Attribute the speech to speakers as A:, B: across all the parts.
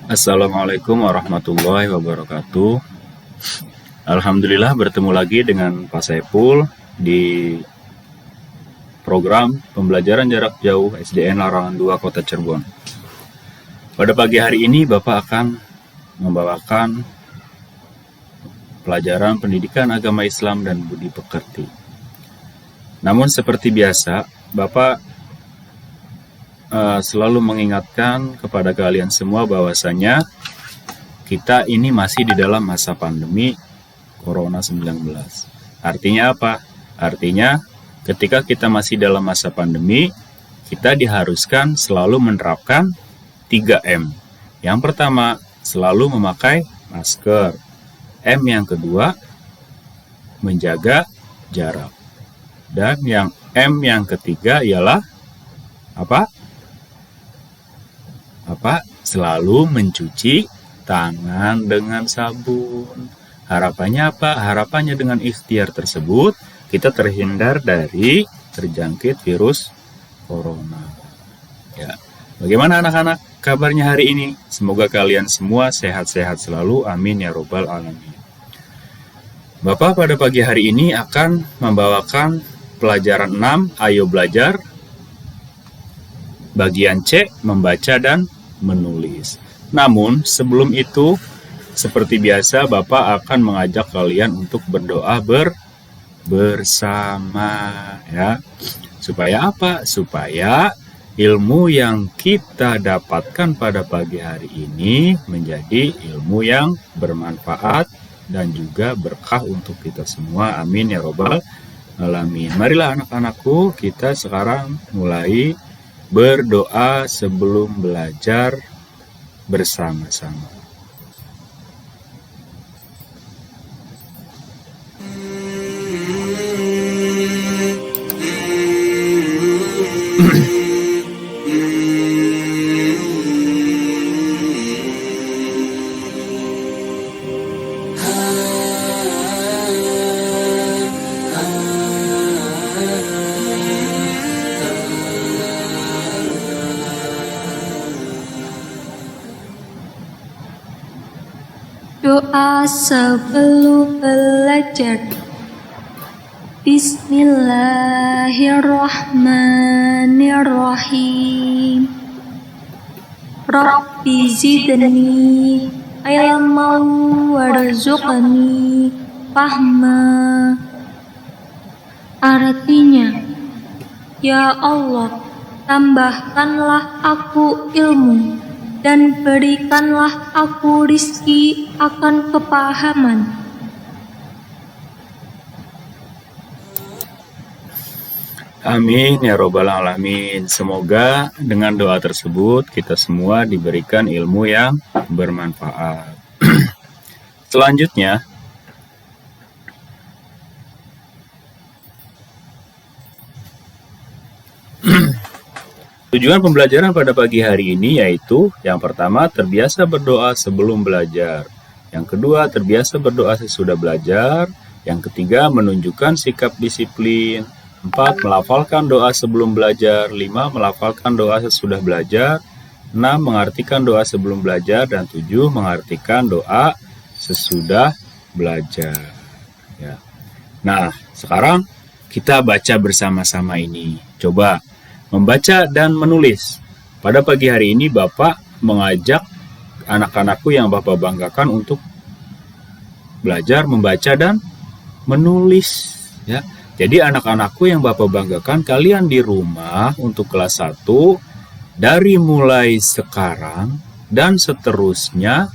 A: Assalamualaikum warahmatullahi wabarakatuh. Alhamdulillah bertemu lagi dengan Pak Saiful di program pembelajaran jarak jauh SDN Larangan 2 Kota Cirebon. Pada pagi hari ini Bapak akan membawakan pelajaran pendidikan agama Islam dan budi pekerti. Namun seperti biasa, Bapak selalu mengingatkan kepada kalian semua bahwasanya kita ini masih di dalam masa pandemi Corona-19. Artinya apa? Artinya ketika kita masih dalam masa pandemi, kita diharuskan selalu menerapkan 3M. Yang pertama, selalu memakai masker. M yang kedua, menjaga jarak. Dan yang M yang ketiga ialah apa? Selalu mencuci tangan dengan sabun. Harapannya apa? Harapannya dengan ikhtiar tersebut kita terhindar dari terjangkit virus corona. Ya. Bagaimana anak-anak kabarnya hari ini? Semoga kalian semua sehat-sehat selalu. Amin ya robbal alamin. Bapak pada pagi hari ini akan membawakan pelajaran 6, ayo belajar. Bagian C, membaca dan menulis. Namun sebelum itu, seperti biasa Bapak akan mengajak kalian untuk berdoa bersama ya. Supaya apa? Supaya ilmu yang kita dapatkan pada pagi hari ini menjadi ilmu yang bermanfaat dan juga berkah untuk kita semua. Amin ya robbal alamin. Marilah anak-anakku, kita sekarang mulai berdoa sebelum belajar bersama-sama.
B: Doa sebelum belajar. Bismillahirrahmanirrahim. Rabbi zidni ilman warzuqni fahma. Artinya, ya Allah, tambahkanlah aku ilmu dan berikanlah aku rizki akan kepahaman.
A: Amin ya robbal alamin. Semoga dengan doa tersebut kita semua diberikan ilmu yang bermanfaat. Selanjutnya, tujuan pembelajaran pada pagi hari ini yaitu yang pertama, terbiasa berdoa sebelum belajar. Yang kedua, terbiasa berdoa sesudah belajar. Yang ketiga, menunjukkan sikap disiplin. 4, melafalkan doa sebelum belajar. 5, melafalkan doa sesudah belajar. 6, mengartikan doa sebelum belajar. Dan 7, mengartikan doa sesudah belajar. Ya. Nah, sekarang kita baca bersama-sama ini. Coba membaca dan menulis. Pada pagi hari ini Bapak mengajak anak-anakku yang Bapak banggakan untuk belajar membaca dan menulis ya. Jadi anak-anakku yang Bapak banggakan, kalian di rumah untuk kelas 1 dari mulai sekarang dan seterusnya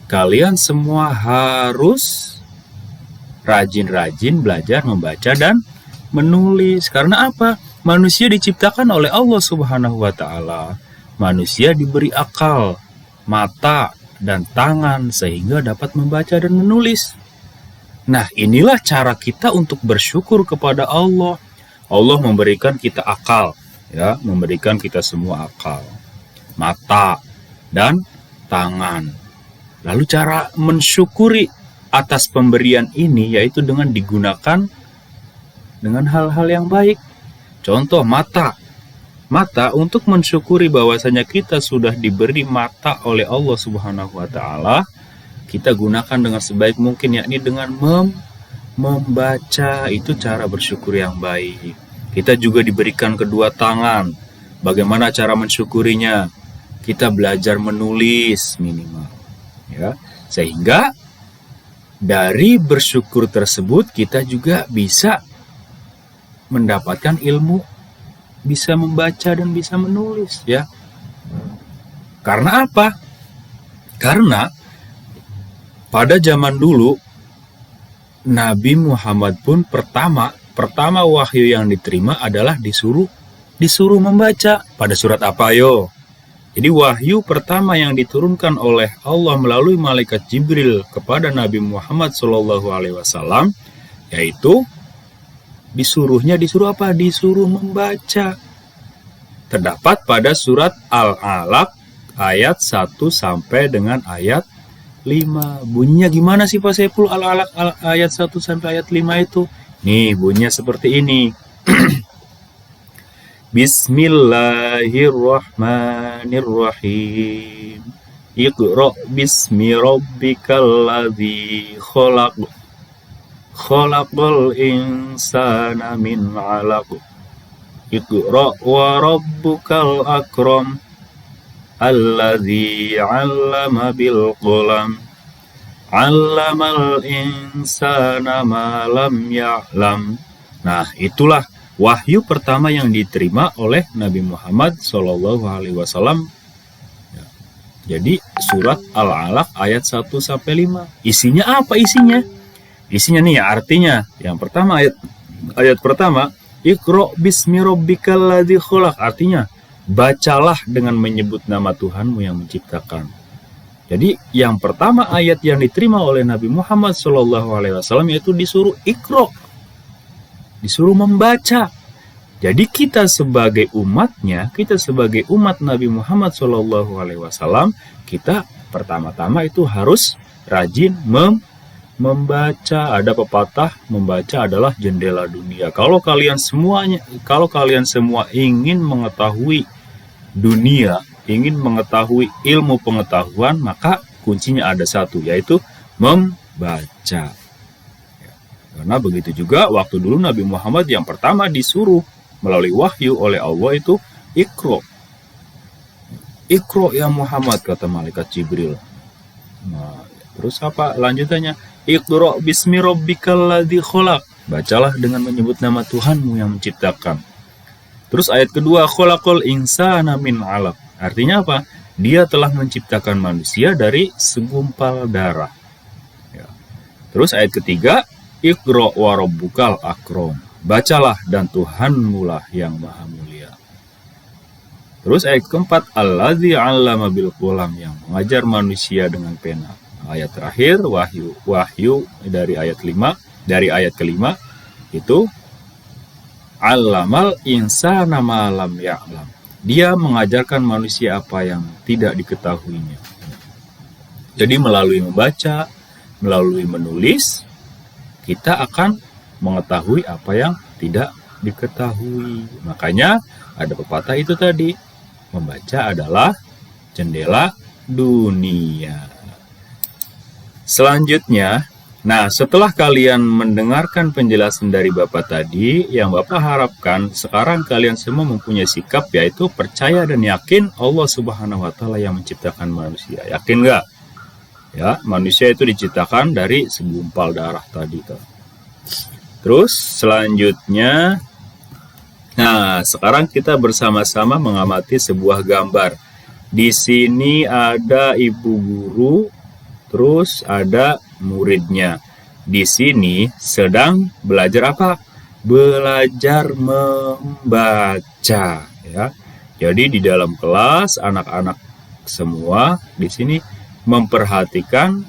A: kalian semua harus rajin-rajin belajar membaca dan menulis. Karena apa? Manusia diciptakan oleh Allah Subhanahu wa Ta'ala. Manusia diberi akal, mata, dan tangan sehingga dapat membaca dan menulis. Nah, inilah cara kita untuk bersyukur kepada Allah. Allah memberikan kita akal, ya, memberikan kita semua akal, mata, dan tangan. Lalu cara mensyukuri atas pemberian ini yaitu dengan digunakan dengan hal-hal yang baik. Contoh mata. Mata untuk mensyukuri bahwasanya kita sudah diberi mata oleh Allah Subhanahu wa taala, kita gunakan dengan sebaik mungkin, yakni dengan membaca. Itu cara bersyukur yang baik. Kita juga diberikan kedua tangan. Bagaimana cara mensyukurinya? Kita belajar menulis minimal, ya. Sehingga dari bersyukur tersebut kita juga bisa mendapatkan ilmu, bisa membaca dan bisa menulis, ya. Karena apa? Karena pada zaman dulu Nabi Muhammad pun pertama wahyu yang diterima adalah disuruh membaca. Pada surat apa yo? Jadi wahyu pertama yang diturunkan oleh Allah melalui malaikat Jibril kepada Nabi Muhammad SAW, yaitu disuruh apa? Disuruh membaca. Terdapat pada surat Al-Alaq ayat 1 sampai dengan ayat 5. Bunyinya gimana sih Pak Saiful, Al-Alaq ayat 1 sampai ayat 5 itu? Nih bunyinya seperti ini. Bismillahirrahmanirrahim. Iqra bismi rabbikal ladzi khalaq. Khalaqal insana min 'alaq. Iqra wa rabbukal akram. Alladzi 'allama bil qalam. 'Allamal insana ma lam ya'lam. Nah, itulah wahyu pertama yang diterima oleh Nabi Muhammad SAW. Jadi surat Al-Alaq ayat 1 sampai 5. Isinya apa isinya? Isinya nih artinya. Yang pertama ayat pertama, Iqra bismi rabbikal ladzi khalaq. Artinya, bacalah dengan menyebut nama Tuhanmu yang menciptakan. Jadi yang pertama ayat yang diterima oleh Nabi Muhammad SAW yaitu disuruh Iqra, disuruh membaca. Jadi kita sebagai umatnya, kita sebagai umat Nabi Muhammad SAW, kita pertama-tama itu harus rajin membaca. Ada pepatah, membaca adalah jendela dunia. Kalau kalian semua ingin mengetahui dunia, ingin mengetahui ilmu pengetahuan, maka kuncinya ada satu, yaitu membaca. Karena begitu juga waktu dulu Nabi Muhammad yang pertama disuruh melalui wahyu oleh Allah itu Iqra. Iqra ya Muhammad, kata malaikat Jibril. Nah, terus apa lanjutannya? Iqra bismi rabbikal ladzi khalaq. Bacalah dengan menyebut nama Tuhanmu yang menciptakan. Terus ayat kedua, khalaqal insana min 'alaq. Artinya apa? Dia telah menciptakan manusia dari segumpal darah. Ya. Terus ayat ketiga, Iqra wa rabbukal akram. Bacalah dan Tuhanmu lah yang maha mulia. Terus ayat keempat, alladzi 'allama bil qalam, yang mengajar manusia dengan pena. Ayat terakhir wahyu dari ayat kelima itu 'allamal insana ma lam ya'lam. Dia mengajarkan manusia apa yang tidak diketahuinya. Jadi melalui membaca, melalui menulis, kita akan mengetahui apa yang tidak diketahui. Makanya ada pepatah itu tadi, membaca adalah jendela dunia. Selanjutnya, setelah kalian mendengarkan penjelasan dari Bapak tadi, yang Bapak harapkan sekarang kalian semua mempunyai sikap, yaitu percaya dan yakin Allah Subhanahu wa Ta'ala yang menciptakan manusia. Yakin nggak? Ya, manusia itu diciptakan dari segumpal darah tadi tuh. Terus selanjutnya, sekarang kita bersama-sama mengamati sebuah gambar. Di sini ada ibu guru, terus ada muridnya. Di sini sedang belajar apa? Belajar membaca, ya. Jadi di dalam kelas anak-anak semua di sini memperhatikan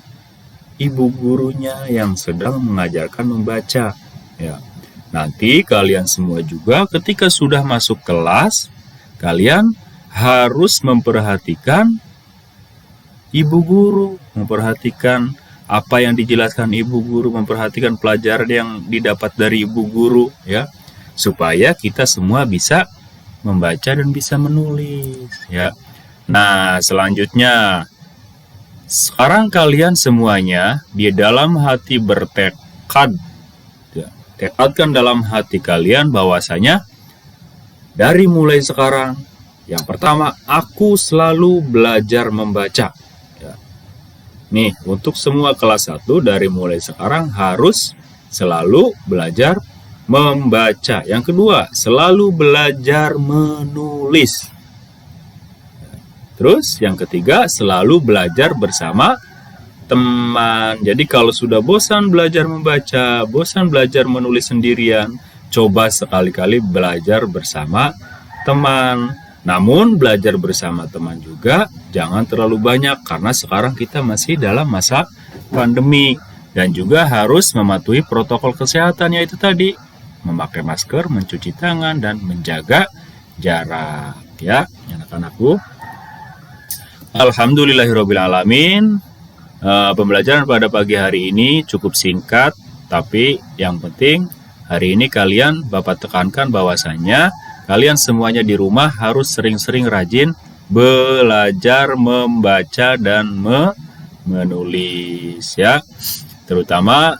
A: ibu gurunya yang sedang mengajarkan membaca. Ya. Nanti kalian semua juga ketika sudah masuk kelas, kalian harus memperhatikan ibu guru, memperhatikan apa yang dijelaskan ibu guru, memperhatikan pelajaran yang didapat dari ibu guru, ya, supaya kita semua bisa membaca dan bisa menulis, ya. Nah, selanjutnya, sekarang kalian semuanya di dalam hati bertekad, ya, tekadkan dalam hati kalian bahwasanya dari mulai sekarang, yang pertama, aku selalu belajar membaca. Ya. Nih, untuk semua kelas 1 dari mulai sekarang harus selalu belajar membaca. Yang kedua, selalu belajar menulis. Terus yang ketiga, selalu belajar bersama teman. Jadi kalau sudah bosan belajar membaca, bosan belajar menulis sendirian, coba sekali-kali belajar bersama teman. Namun belajar bersama teman juga jangan terlalu banyak karena sekarang kita masih dalam masa pandemi. Dan juga harus mematuhi protokol kesehatan, yaitu tadi memakai masker, mencuci tangan, dan menjaga jarak, ya anak-anakku. Alhamdulillahirrabbilalamin. Pembelajaran pada pagi hari ini cukup singkat, tapi yang penting hari ini kalian Bapak tekankan bahwasannya kalian semuanya di rumah harus sering-sering rajin belajar membaca dan menulis, ya. Terutama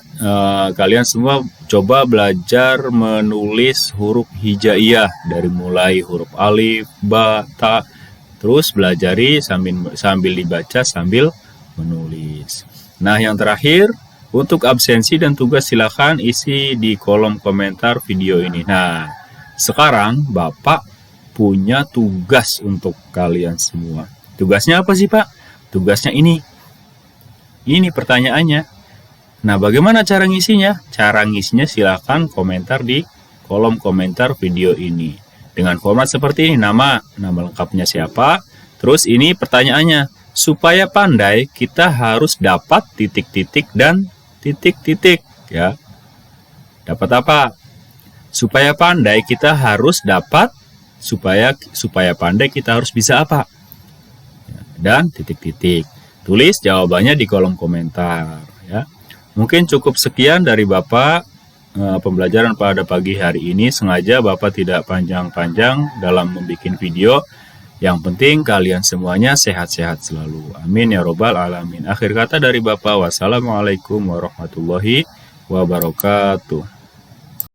A: kalian semua coba belajar menulis huruf hijaiyah dari mulai huruf alif, ba, ta. Terus belajari sambil dibaca sambil menulis. Nah, yang terakhir, untuk absensi dan tugas silakan isi di kolom komentar video ini. Nah, sekarang Bapak punya tugas untuk kalian semua. Tugasnya apa sih, Pak? Tugasnya ini. Ini pertanyaannya. Nah, bagaimana cara ngisinya? Cara ngisinya silakan komentar di kolom komentar video ini. Dengan format seperti ini, nama lengkapnya siapa, terus ini pertanyaannya. Supaya pandai, kita harus dapat titik-titik dan titik-titik, ya. Dapat apa? Supaya pandai, kita harus dapat, supaya pandai, kita harus bisa apa? Dan titik-titik. Tulis jawabannya di kolom komentar, ya. Mungkin cukup sekian dari Bapak pembelajaran pada pagi hari ini. Sengaja Bapak tidak panjang-panjang dalam membuat video. Yang penting kalian semuanya sehat-sehat selalu. Amin ya robbal alamin. Akhir kata dari Bapak, wassalamualaikum warahmatullahi wabarakatuh.